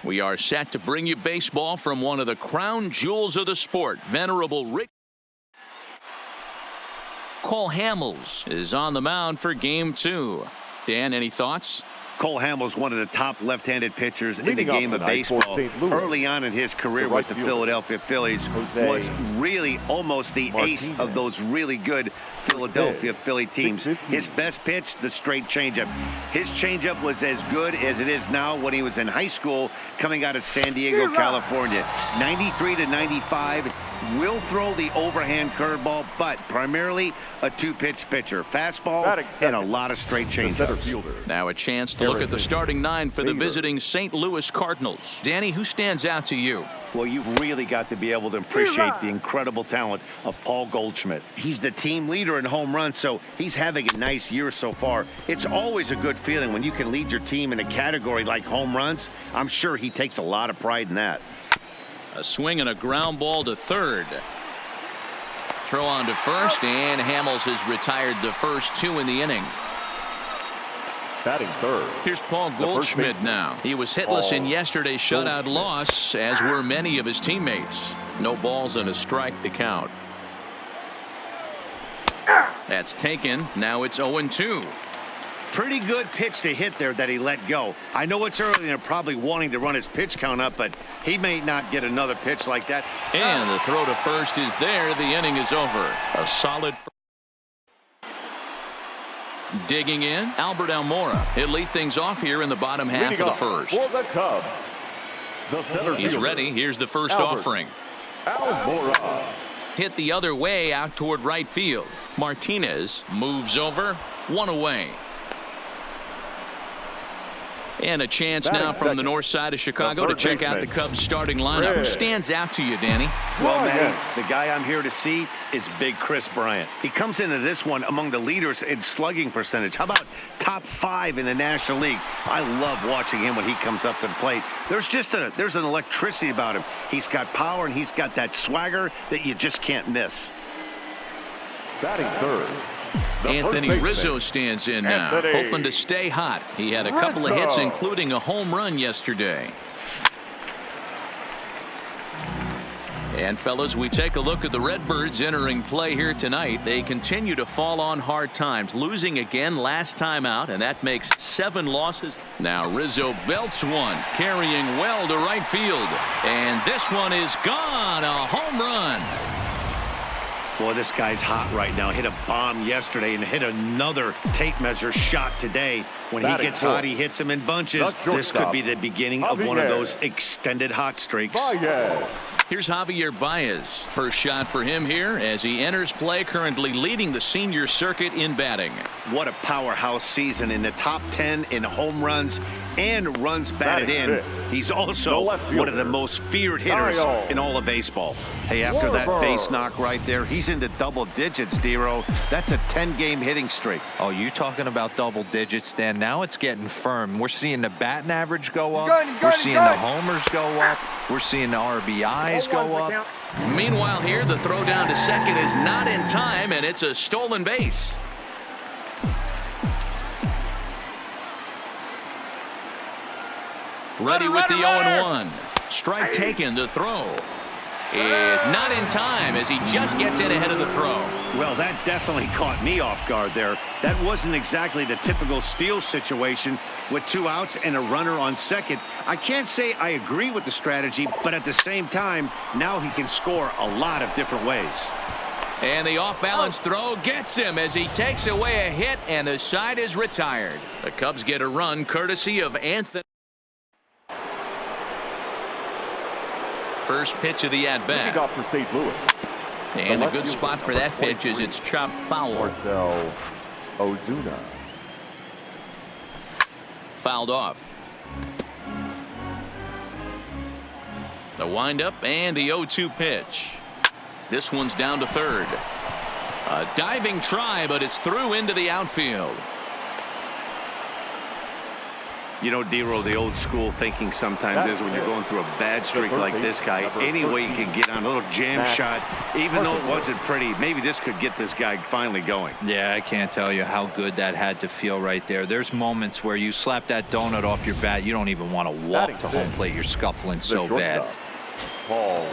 We are set to bring you baseball from one of the crown jewels of the sport. Venerable Rick Cole Hamels is on the mound for game 2. Dan, any thoughts? Cole Hamels, one of the top left-handed pitchers in the game of baseball. Early on in his career with the Philadelphia Phillies, was really almost the ace of those really good Philadelphia Philly teams. His best pitch, the straight changeup. His changeup was as good as it is now when he was in high school coming out of San Diego, California. 93 to 95. Will throw the overhand curveball, but primarily a two-pitch pitcher. Fastball and a lot of straight changeups. Now a chance to look at the starting 9 for the visiting St. Louis Cardinals. Danny, who stands out to you? Well, you've really got to be able to appreciate the incredible talent of Paul Goldschmidt. He's the team leader in home runs, so he's having a nice year so far. It's always a good feeling when you can lead your team in a category like home runs. I'm sure he takes a lot of pride in that. A swing and a ground ball to third. Throw on to first, and Hamels has retired the first 2 in the inning. Batting third. Here's Paul Goldschmidt now. He was hitless in yesterday's shutout loss, as were many of his teammates. No balls and a strike to count. That's taken. Now it's 0-2. Pretty good pitch to hit there that he let go. I know it's early and they're probably wanting to run his pitch count up, but he may not get another pitch like that. And the throw to first is there. The inning is over. A solid. Digging in, Albert Almora. He'll lead things off here in the bottom half of the first. For the Cubs, the center He's fielder, ready. Here's the first offering. Almora. Hit the other way out toward right field. Martinez moves over. 1 away. And a chance now from the north side of Chicago to check out the Cubs starting lineup. Who stands out to you, Danny? Well, man, the guy I'm here to see is Big Chris Bryant. He comes into this one among the leaders in slugging percentage. How about top 5 in the National League? I love watching him when he comes up to the plate. There's an electricity about him. He's got power and he's got that swagger that you just can't miss. Batting third. Anthony Rizzo stands in now, hoping to stay hot. He had a couple of hits, including a home run yesterday. And fellas, we take a look at the Redbirds entering play here tonight. They continue to fall on hard times, losing again last time out, and that makes 7 losses. Now Rizzo belts one, carrying well to right field, and this one is gone. A home run. Boy, this guy's hot right now. Hit a bomb yesterday and hit another tape measure shot today. When he gets hot, he hits him in bunches. This could be the beginning of one of those extended hot streaks. Here's Javier Baez. First shot for him here as he enters play, currently leading the senior circuit in batting. What a powerhouse season, in the top 10 in home runs and runs batted in. He's also one of the most feared hitters in all of baseball. Hey, after that base knock right there, he's into double digits, Dero. That's a 10-game hitting streak. Oh, you talking about double digits, Dan? Now it's getting firm. We're seeing the batting average go up. We're seeing the homers go up. We're seeing the RBIs go up. Meanwhile here, the throw down to second is not in time, and it's a stolen base. Ready with the 0-1. Strike taken. The throw is not in time as he just gets in ahead of the throw. Well, that definitely caught me off guard there. That wasn't exactly the typical steal situation with 2 outs and a runner on second. I can't say I agree with the strategy, but at the same time, now he can score a lot of different ways. And the off-balance throw gets him as he takes away a hit, and the side is retired. The Cubs get a run courtesy of Anthony. First pitch of the at-bat. For St. Louis. And a good spot for that pitch is it's chopped foul. Marcell Ozuna. Fouled off. The windup and the 0-2 pitch. This one's down to third. A diving try, but it's through into the outfield. You know, D-Roll, the old school thinking sometimes is when you're going through a bad streak like this guy, any way you can get on a little jam shot, even though it wasn't pretty, maybe this could get this guy finally going. Yeah, I can't tell you how good that had to feel right there. There's moments where you slap that donut off your bat, you don't even want to walk to home plate. You're scuffling so bad. Paul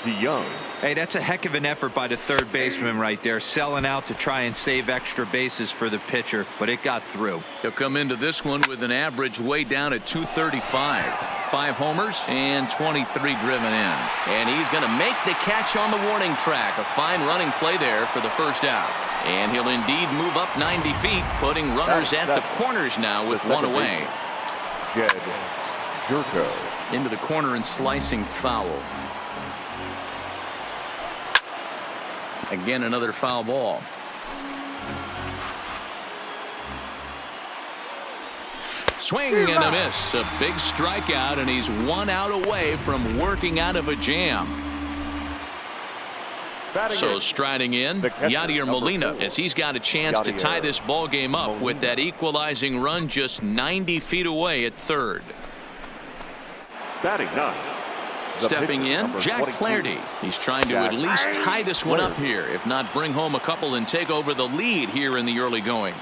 DeYoung. Hey, that's a heck of an effort by the third baseman right there, selling out to try and save extra bases for the pitcher, but it got through. He'll come into this one with an average way down at 235. 5 homers and 23 driven in. And he's going to make the catch on the warning track. A fine running play there for the first out. And he'll indeed move up 90 feet, putting runners at the corners now with one away. Jed Jerko. Into the corner and slicing foul. Again, another foul ball. Swing and a miss. A big strikeout, and he's 1 out away from working out of a jam. So striding in, Yadier Molina, as he's got a chance to tie this ball game up with that equalizing run just 90 feet away at third. Batting 9. Stepping in, Jack Flaherty. He's trying to at least tie this one up here, if not bring home a couple and take over the lead here in the early going.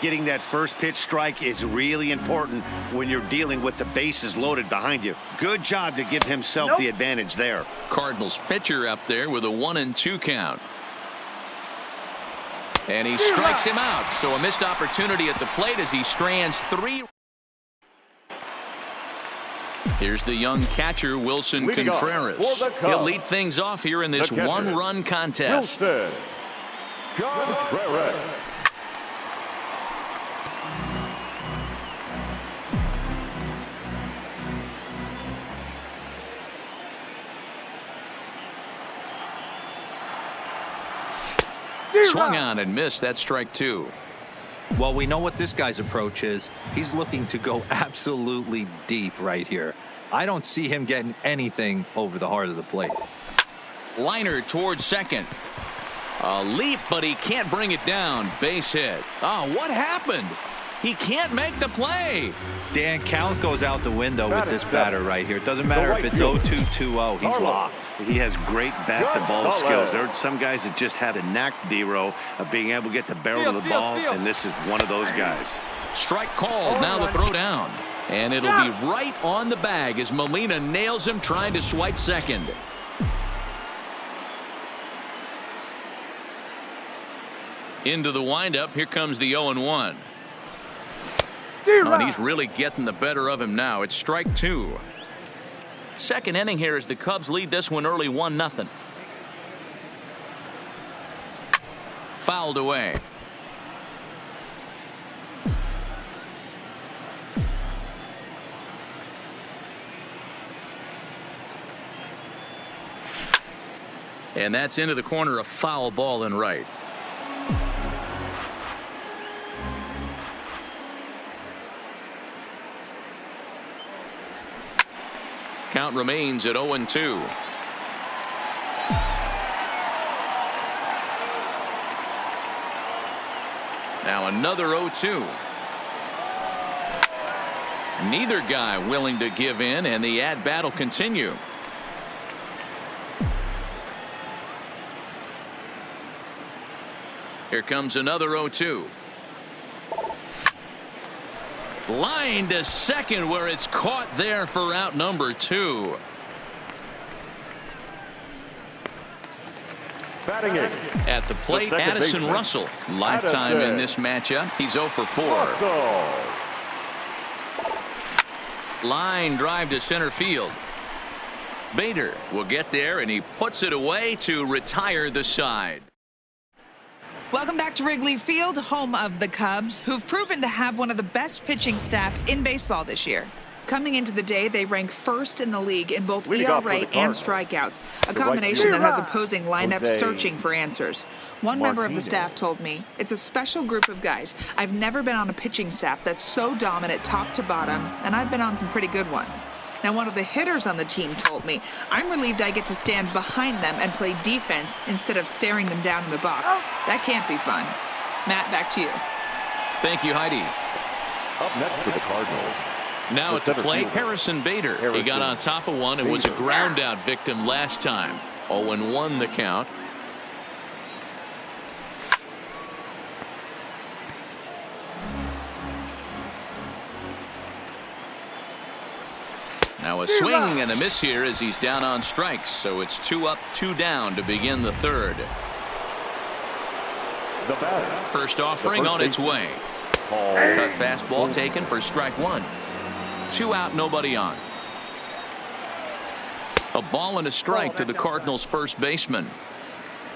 Getting that first pitch strike is really important when you're dealing with the bases loaded behind you. Good job to give himself the advantage there. Cardinals pitcher up there with a 1-2 count. And he strikes him out. So a missed opportunity at the plate as he strands 3. Here's the young catcher, Wilson Contreras. He'll lead things off here in this one-run contest. Wilson Contreras. Swung on and missed. That's strike 2. Well, we know what this guy's approach is. He's looking to go absolutely deep right here. I don't see him getting anything over the heart of the plate. Liner towards second. A leap, but he can't bring it down. Base hit. Oh, what happened? He can't make the play. Dan, count goes out the window with this batter right here. It doesn't matter if it's 0-2-2-0. He's locked. He has great bat-to-ball skills. There are some guys that just have a knack, D-Row, of being able to get the barrel of the ball, and this is one of those guys. Strike called. Now the throw down. And it'll be right on the bag as Molina nails him trying to swipe second. Into the windup. Here comes the 0-1. Oh, and he's really getting the better of him now. It's strike 2. Second inning here as the Cubs lead this one early 1-0. Fouled away. And that's into the corner, a foul ball in right. Count remains at 0-2. Now another 0-2. Neither guy willing to give in, and the at-bat will continue. Here comes another 0-2. Line to second where it's caught there for out number 2. Batting in. At the plate, Addison Russell. Lifetime in this matchup. He's 0 for 4. Line drive to center field. Bader will get there, and he puts it away to retire the side. Welcome back to Wrigley Field, home of the Cubs, who've proven to have one of the best pitching staffs in baseball this year. Coming into the day, they rank first in the league in both ERA and strikeouts, a combination that has opposing lineups searching for answers. One member of the staff told me, it's a special group of guys. I've never been on a pitching staff that's so dominant top to bottom, and I've been on some pretty good ones. Now, one of the hitters on the team told me, I'm relieved I get to stand behind them and play defense instead of staring them down in the box. That can't be fun. Matt, back to you. Thank you, Heidi. Up next for the Cardinals. Now at the plate, Harrison Bader. He got on top of one and was a ground out victim last time. 0-1 the count. Now a swing and a miss here as he's down on strikes. So it's 2 up, 2 down to begin the third. The batter. First offering on its way. Cut fastball taken for strike 1. 2 out, nobody on. A ball and a strike to the Cardinals' first baseman.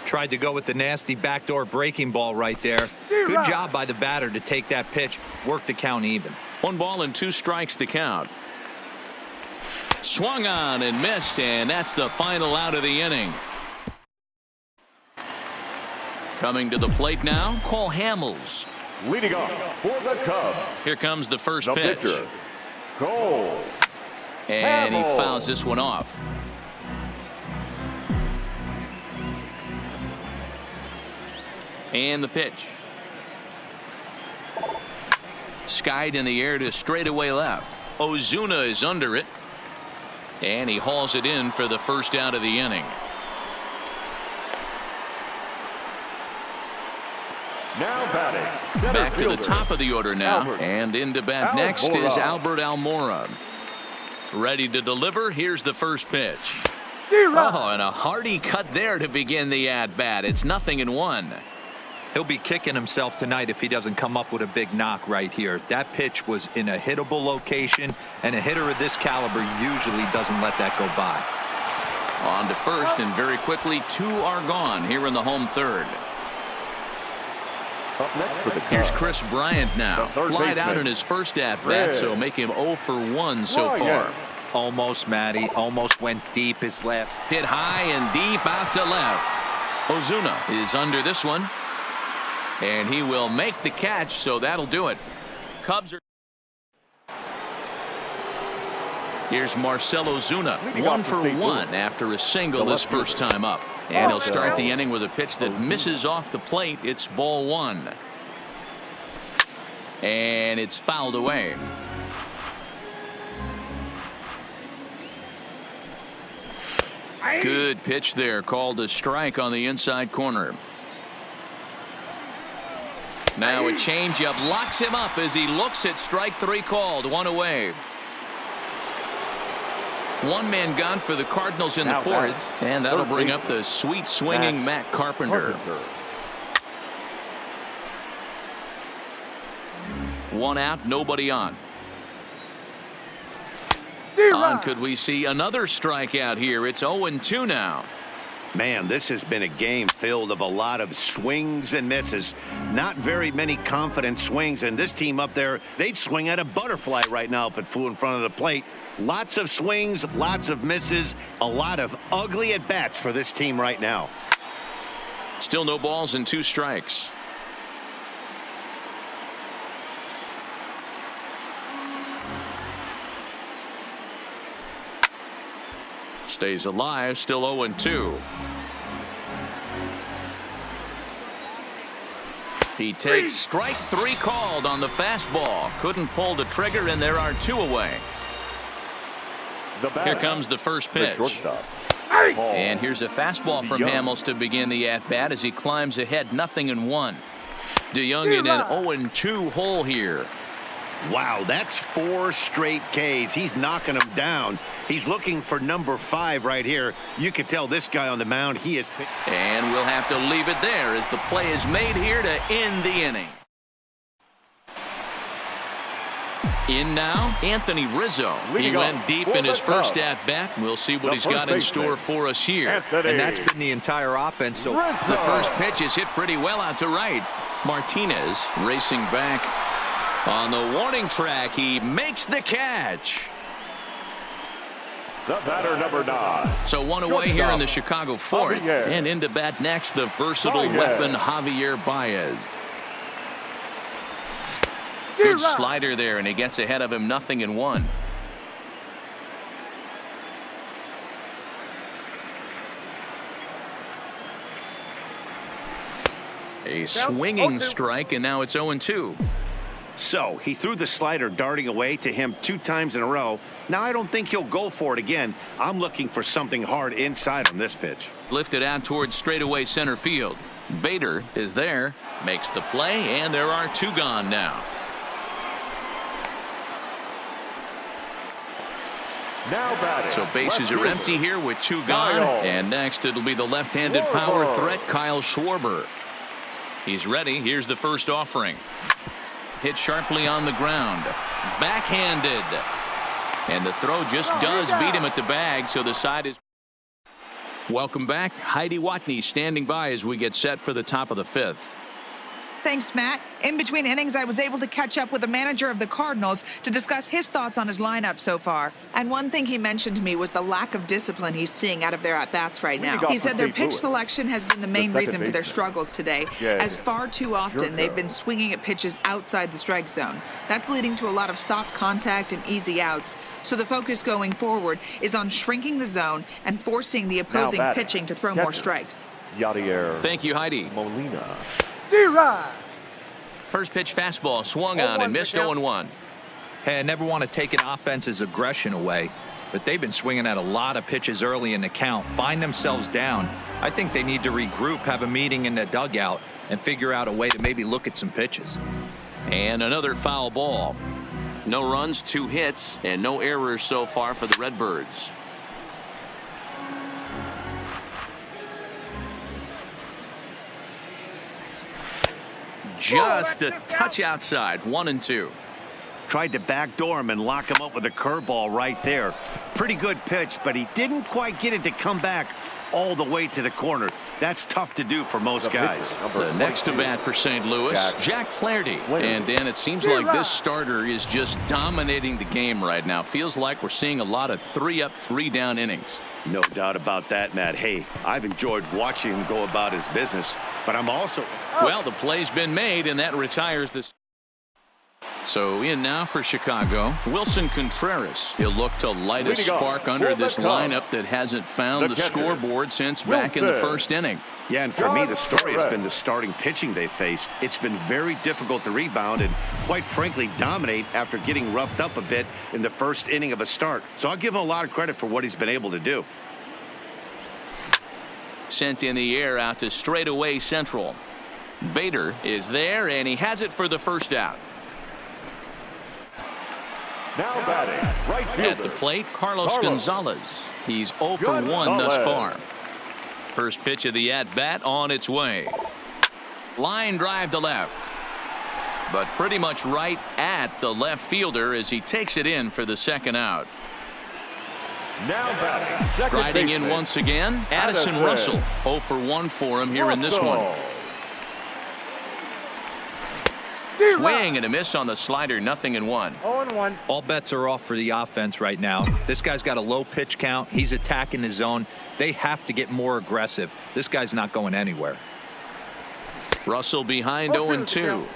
Tried to go with the nasty backdoor breaking ball right there. Good job by the batter to take that pitch, work the count even. 1 ball and 2 strikes to count. Swung on and missed, and that's the final out of the inning. Coming to the plate now, Cole Hamels. Leading off for the Cubs. Here comes the first The pitch. pitcher, Cole And he Hamels. fouls this one off. And the pitch. Skied in the air to straightaway left. Ozuna is under it. And he hauls it in for the first out of the inning. Now batting. Center Back to the fielder, top of the order now. Albert. And in to bat next Almora. is Albert Almora. Ready to deliver. Here's the first pitch. Oh, and a hearty cut there to begin the at-bat. It's 0-1. He'll be kicking himself tonight if he doesn't come up with a big knock right here. That pitch was in a hittable location, and a hitter of this caliber usually doesn't let that go by. On to first, and very quickly 2 are gone here in the home third. Up next for the Here's Cubs. Chris Bryant now. The third Flied out baseman. in his first at-bat, Red. so make him 0 for 1 so Bryant. far. Almost, Matty. Almost went deep his left. Hit high and deep out to left. Ozuna is under this one. And he will make the catch, so that'll do it. Cubs are. Here's Marcell Ozuna, Leading 1 off for the 1 after a single The his left first fielder. time up. And he'll start the inning with a pitch that misses off the plate. It's ball 1. And it's fouled away. Good pitch there, called a strike on the inside corner. Now a changeup locks him up as he looks at strike 3 called. 1 away. 1 man gone for the Cardinals in the Now fourth, that's and that'll third bring baseman. up the sweet swinging Matt Carpenter. 1 out, nobody on. Could we see another strikeout here? It's 0-2 now. Man, this has been a game filled of a lot of swings and misses. Not very many confident swings, and this team up there, they'd swing at a butterfly right now if it flew in front of the plate. Lots of swings, lots of misses, a lot of ugly at-bats for this team right now. Still no balls and 2 strikes. Stays alive, still 0-2. He takes strike 3 called on the fastball. Couldn't pull the trigger, and there are 2 away. Here comes the first The pitch. shortstop. And here's a fastball from DeYoung. Hamels to begin the at-bat as he climbs ahead 0-1. DeYoung in an 0-2 hole here. Wow, that's 4 straight Ks. He's knocking them down. He's looking for number 5 right here. You can tell this guy on the mound, he is. And we'll have to leave it there as the play is made here to end the inning. In now, Anthony Rizzo. He Leading went off deep for in his the first Cubs. at-bat. We'll see what The he's first got in baseman, store for us here. Anthony And that's been the entire offense. So Rizzo. The first pitch is hit pretty well out to right. Martinez racing back on the warning track. He makes the catch. The batter, number 9. So 1 away here in the Chicago fourth. Javier. And into bat next, the versatile Baez. weapon Javier Baez. Good slider there, and he gets ahead of him 0-1. A swinging strike, and now it's 0-2. So he threw the slider darting away to him 2 times in a row. Now I don't think he'll go for it again. I'm looking for something hard inside on this pitch. Lifted out towards straightaway center field. Bader is there, makes the play, and there are 2 gone now. Now batting. So bases are empty here with 2 gone. And next it'll be the left-handed power threat, Kyle Schwarber. He's ready. Here's the first offering. Hit sharply on the ground. Backhanded. And the throw just does beat him at the bag, so the side is. Welcome back. Heidi Watney standing by as we get set for the top of the 5th. Thanks, Matt. In between innings, I was able to catch up with the manager of the Cardinals to discuss his thoughts on his lineup so far. And one thing he mentioned to me was the lack of discipline he's seeing out of their at-bats right now. He said their pitch selection has been the main reason for their struggles today, as far too often they've been swinging at pitches outside the strike zone. That's leading to a lot of soft contact and easy outs. So the focus going forward is on shrinking the zone and forcing the opposing pitching to throw more strikes. Thank you, Heidi. Molina. First pitch fastball swung on and missed 0-1. Hey, I never want to take an offense's aggression away, but they've been swinging at a lot of pitches early in the count, find themselves down. I think they need to regroup, have a meeting in the dugout, and figure out a way to maybe look at some pitches. And another foul ball. No runs, 2 hits, and no errors so far for the Redbirds. Just a touch outside, 1-2. Tried to backdoor him and lock him up with a curveball right there. Pretty good pitch, but he didn't quite get it to come back all the way to the corner. That's tough to do for most guys. The next to bat for St. Louis, Jack Flaherty. And Dan, it seems like this starter is just dominating the game right now. Feels like we're seeing a lot of 3-up, 3-down innings. No doubt about that, Matt. Hey, I've enjoyed watching him go about his business, but I'm also... Well, the play's been made, and that retires this. So in now for Chicago, Wilson Contreras. He'll look to light a spark under this lineup that hasn't found the scoreboard since back in the first inning. Yeah, and for me, the story has been the starting pitching they faced. It's been very difficult to rebound and, quite frankly, dominate after getting roughed up a bit in the first inning of a start. So I'll give him a lot of credit for what he's been able to do. Sent in the air out to straightaway central. Bader is there, and he has it for the first out. Now batting, right fielder. At the plate, Carlos Gonzalez. He's 0 for 1 thus far. First pitch of the at-bat on its way. Line drive to left. But pretty much right at the left fielder as he takes it in for the second out. Now batting, Striding in once again, Addison Russell. 0 for 1 for him here in this one. Swing and a miss on the slider, 0-1. 0-1. All bets are off for the offense right now. This guy's got a low pitch count. He's attacking his zone. They have to get more aggressive. This guy's not going anywhere. Russell behind 0-2.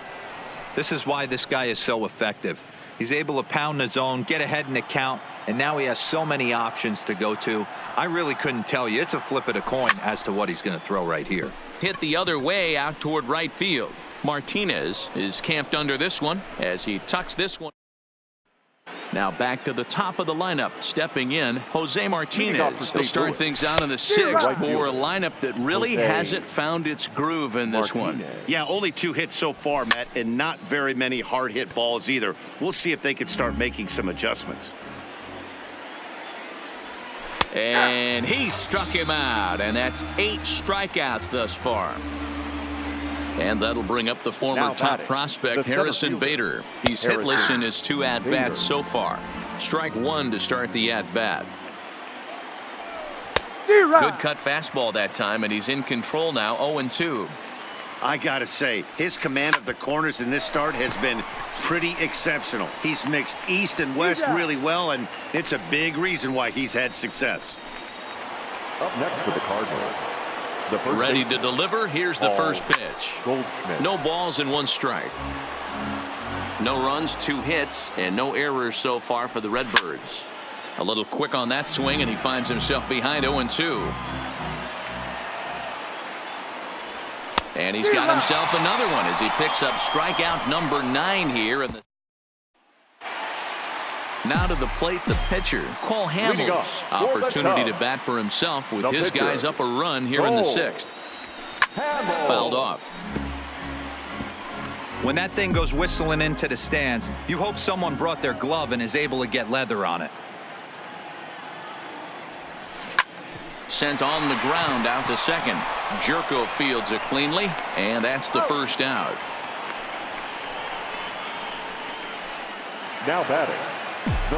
This is why this guy is so effective. He's able to pound the zone, get ahead in the count, and now he has so many options to go to. I really couldn't tell you. It's a flip of the coin as to what he's going to throw right here. Hit the other way out toward right field. Martinez is camped under this one as he tucks this one. Now back to the top of the lineup, stepping in, Jose Martinez. He'll start things out in the 6th for a lineup that really hasn't found its groove in this one. Yeah, only 2 hits so far, Matt, and not very many hard hit balls either. We'll see if they can start making some adjustments. And he struck him out, and that's 8 strikeouts thus far. And that'll bring up the former top prospect, Harrison Bader. He's hitless in his 2 at-bats so far. Strike 1 to start the at-bat. Good cut fastball that time, and he's in control now, 0-2. I gotta say, his command of the corners in this start has been pretty exceptional. He's mixed east and west really well, and it's a big reason why he's had success. Up next for the Cardinals. Ready to deliver. Here's the first pitch. No balls and 1 strike. No runs, 2 hits, and no errors so far for the Redbirds. A little quick on that swing, and he finds himself behind 0-2. And he's got himself another one as he picks up strikeout number 9 here. Now to the plate, the pitcher, Cole Hamels. Opportunity to bat for himself with his guys up a run here in the 6th. Fouled off. When that thing goes whistling into the stands, you hope someone brought their glove and is able to get leather on it. Sent on the ground out to second. Jerko fields it cleanly, and that's the first out. Now batting.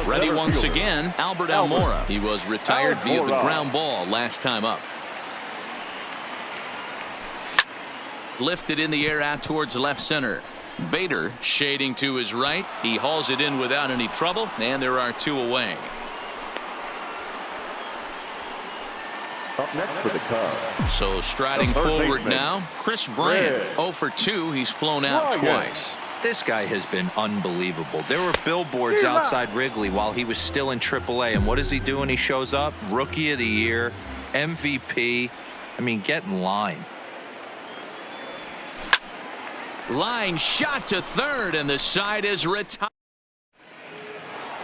Ready once again, Albert Almora. He was retired via the ground ball last time up. Lifted in the air out towards left center. Bader shading to his right. He hauls it in without any trouble, and there are 2 away. Up next for the Cubs. So striding forward now, Chris Bryant. 0 for 2. He's flown out twice. This guy has been unbelievable. There were billboards outside Wrigley while he was still in AAA, and what is he doing? He shows up, Rookie of the Year, MVP. I mean, get in line. Line shot to third, and the side is retired.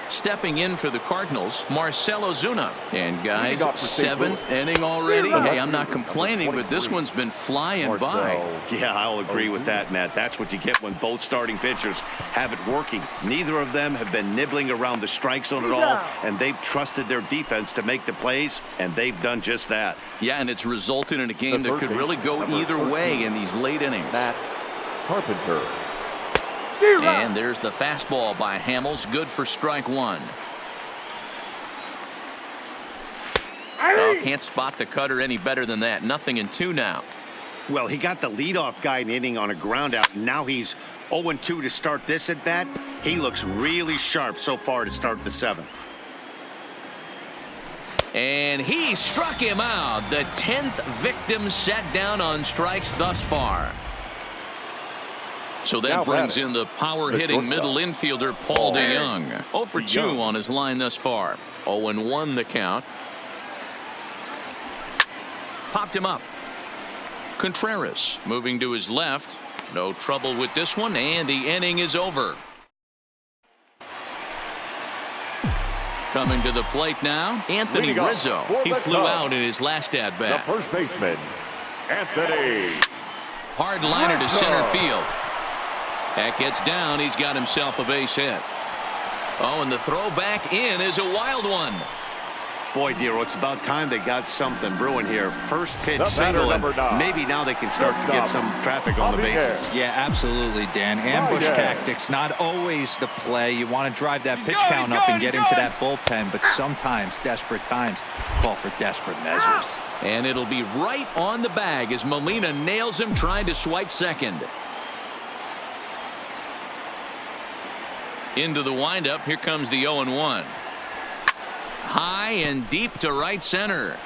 Stepping in for the Cardinals, Marcell Ozuna. And guys, 7th inning already. Hey, I'm not complaining, but this one's been flying by. Yeah, I'll agree with that, Matt. That's what you get when both starting pitchers have it working. Neither of them have been nibbling around the strike zone at all, and they've trusted their defense to make the plays, and they've done just that. Yeah, and it's resulted in a game that could really go either way in these late innings. Carpenter. And there's the fastball by Hamels, good for strike 1. Oh, can't spot the cutter any better than that. 0-2 now. Well, he got the leadoff guy in inning on a ground out. Now he's 0-2 to start this at bat. He looks really sharp so far to start the 7th. And he struck him out. The 10th victim set down on strikes thus far. So that brings in the power-hitting middle infielder Paul DeYoung. 0 for 2 on his line thus far. 0-1 the count. Popped him up. Contreras moving to his left. No trouble with this one, and the inning is over. Coming to the plate now, Anthony Rizzo. He flew out in his last at-bat. The first baseman, Anthony. Hard liner to center field. That gets down. He's got himself a base hit. Oh, and the throw back in is a wild one. Boy, Dero, it's about time they got something brewing here. First pitch single, and maybe now they can start to get some traffic on the bases. Yeah, absolutely, Dan. Ambush tactics, not always the play. You want to drive that pitch count up and get into that bullpen, but sometimes desperate times call for desperate measures. And it'll be right on the bag as Molina nails him trying to swipe second. Into the windup. Here comes the 0-1. High and deep to right center.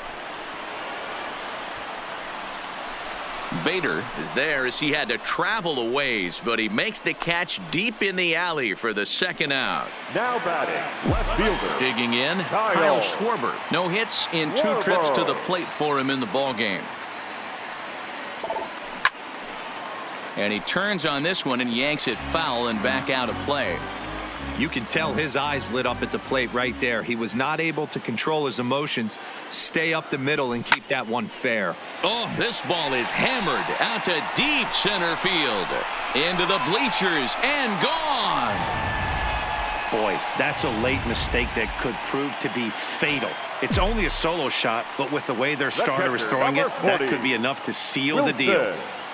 Bader is there as he had to travel a ways, but he makes the catch deep in the alley for the 2nd out. Now batting, left fielder. Digging in, Kyle Schwarber. No hits in 2 trips to the plate for him in the ballgame. And he turns on this one and yanks it foul and back out of play. You can tell his eyes lit up at the plate right there. He was not able to control his emotions, stay up the middle, and keep that one fair. Oh, this ball is hammered out to deep center field. Into the bleachers and gone. Boy, that's a late mistake that could prove to be fatal. It's only a solo shot, but with the way their starter is throwing it, that could be enough to seal the deal.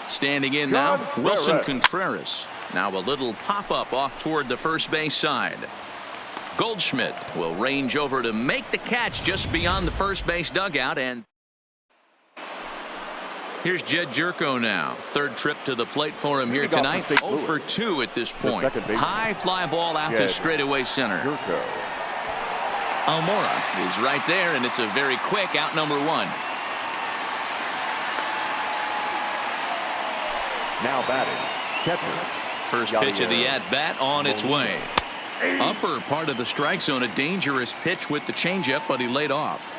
Standing in now, Wilson Contreras. Now a little pop-up off toward the first base side. Goldschmidt will range over to make the catch just beyond the first base dugout. And here's Jed Jerko now. 3rd trip to the plate for him here tonight. 0 for 2 at this point. High fly ball out to straightaway center. Almora is right there, and it's a very quick out number 1. Now batting, catcher. First pitch of the at-bat on its way. Upper part of the strike zone, a dangerous pitch with the changeup, but he laid off.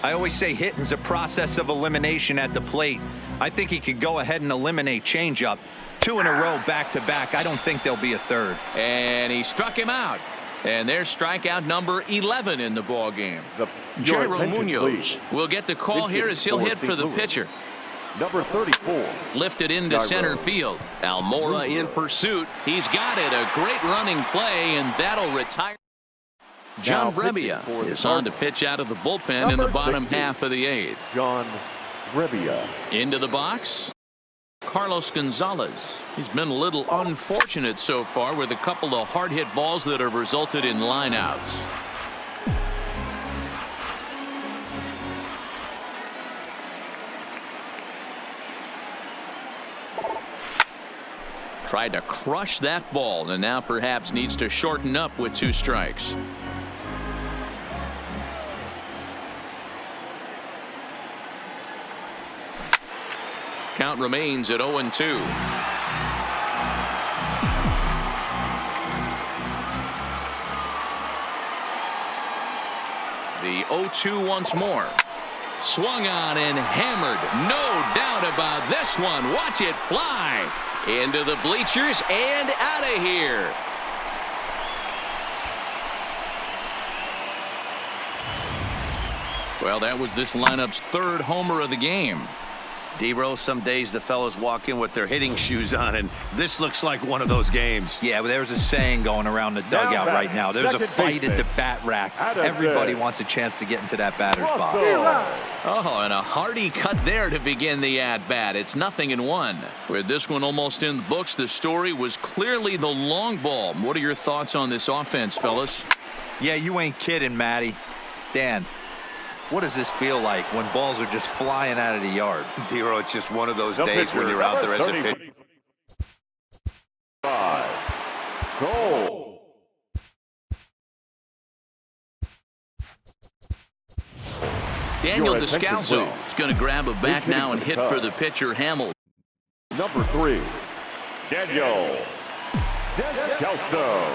I always say hitting's a process of elimination at the plate. I think he could go ahead and eliminate changeup. 2 in a row back-to-back. I don't think there'll be a third. And he struck him out. And there's strikeout number 11 in the ball game. Jairo Munoz will get the call here as he'll hit for the pitcher. Number 34. Lifted into center field. Almora in pursuit. He's got it. A great running play, and that'll retire. John Brebbia is on to pitch out of the bullpen in the bottom half of the 8th. John Brebbia. Into the box, Carlos Gonzalez. He's been a little unfortunate so far with a couple of hard hit balls that have resulted in lineouts. Tried to crush that ball and now perhaps needs to shorten up with 2 strikes. Count remains at 0-2. The 0-2 once more. Swung on and hammered. No doubt about this one. Watch it fly into the bleachers and out of here. Well, that was this lineup's 3rd homer of the game. D-Rose, some days the fellows walk in with their hitting shoes on, and this looks like one of those games. Yeah, but there's a saying going around the dugout right now. There's a fight at the bat rack. Everybody wants a chance to get into that batter's box. Oh, and a hearty cut there to begin the at-bat. It's 0-1. With this one almost in the books, the story was clearly the long ball. What are your thoughts on this offense, fellas? Yeah, you ain't kidding, Matty. Dan, what does this feel like when balls are just flying out of the yard? D-Rose, it's just one of those days when you're out there as a pitcher. Goal. Daniel Descalso is going to grab a bat now and hit for the pitcher, Hamilton. Number 3, Daniel Descalso.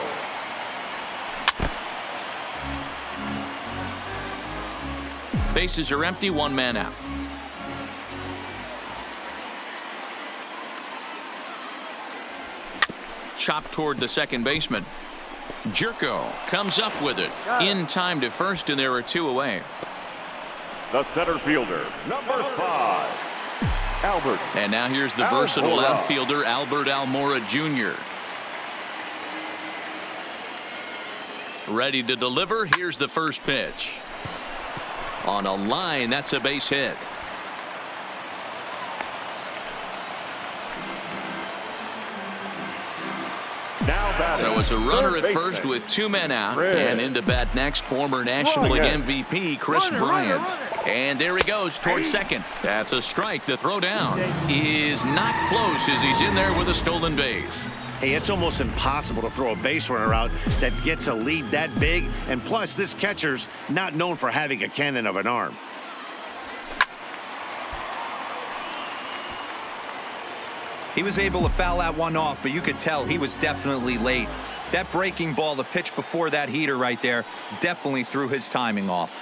Bases are empty, 1 man out. Chop toward the second baseman. Jerko comes up with it in time to first, and there are 2 away. The center fielder, number 5, Albert. And now here's the versatile outfielder, Albert Almora Jr. Ready to deliver. Here's the first pitch. On a line, that's a base hit. So it's a runner at first with 2 men out. And into bat next, former National League MVP Chris Bryant. And there he goes towards second. That's a strike. The throw down is not close as he's in there with a stolen base. Hey, it's almost impossible to throw a base runner out that gets a lead that big. And plus, this catcher's not known for having a cannon of an arm. He was able to foul that one off, but you could tell he was definitely late. That breaking ball, the pitch before that heater right there, definitely threw his timing off.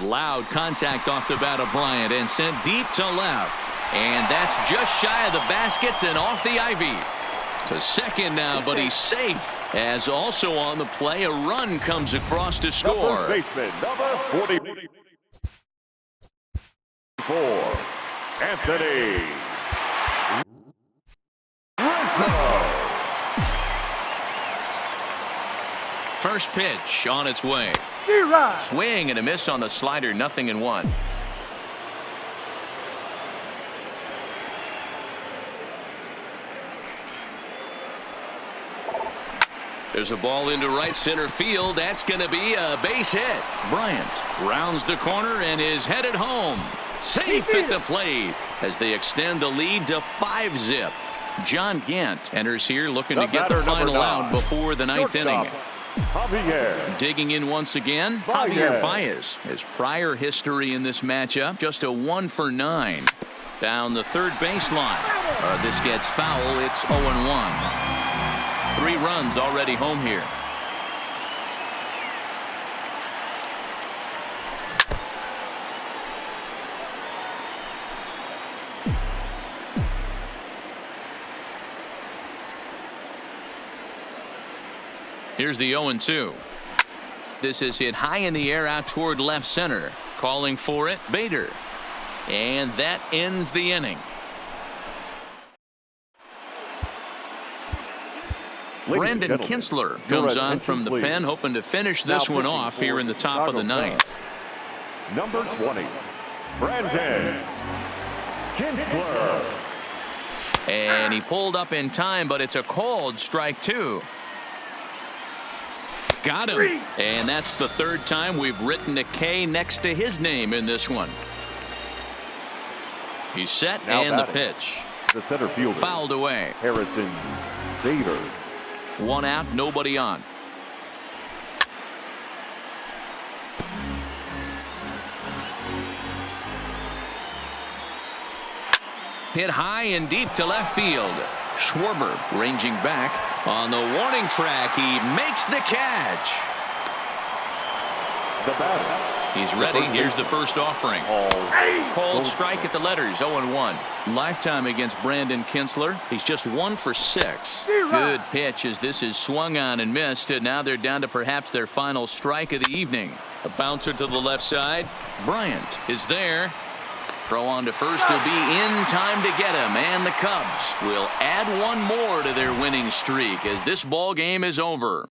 Loud contact off the bat of Bryant and sent deep to left. And that's just shy of the baskets and off the ivy. To second now, but he's safe. As also on the play, a run comes across to score. The first baseman, number 44, Anthony Rizzo. First pitch on its way. Swing and a miss on the slider, 0-1. There's a ball into right center field. That's going to be a base hit. Bryant rounds the corner and is headed home. Safe at the plate as they extend the lead to 5-zip. John Gant enters here looking to get the final out before the 9th inning. Javier. Digging in once again, Javier Baez. His prior history in this matchup, just a 1 for 9. Down the third baseline. This gets foul. It's 0-1. 3 runs already home here. Here's the 0-2. This is hit high in the air out toward left center. Calling for it, Bader. And that ends the inning. Brandon Kinsler comes on from the pen, hoping to finish this one off here in the top of the ninth. Number 20, Brandon Kinsler. And he pulled up in time, but it's a called strike 2. Got him. And that's the third time we've written a K next to his name in this one. He's set and the pitch. The center fielder. Fouled away. Harrison Bader. 1 out, nobody on. Hit high and deep to left field. Schwarber ranging back on the warning track. He makes the catch. The batter. He's ready. Here's the first offering. Called strike at the letters. 0-1. Lifetime against Brandon Kinsler. He's just 1 for 6. Good pitch as this is swung on and missed. And now they're down to perhaps their final strike of the evening. A bouncer to the left side. Bryant is there. Throw on to first will be in time to get him. And the Cubs will add 1 more to their winning streak as this ball game is over.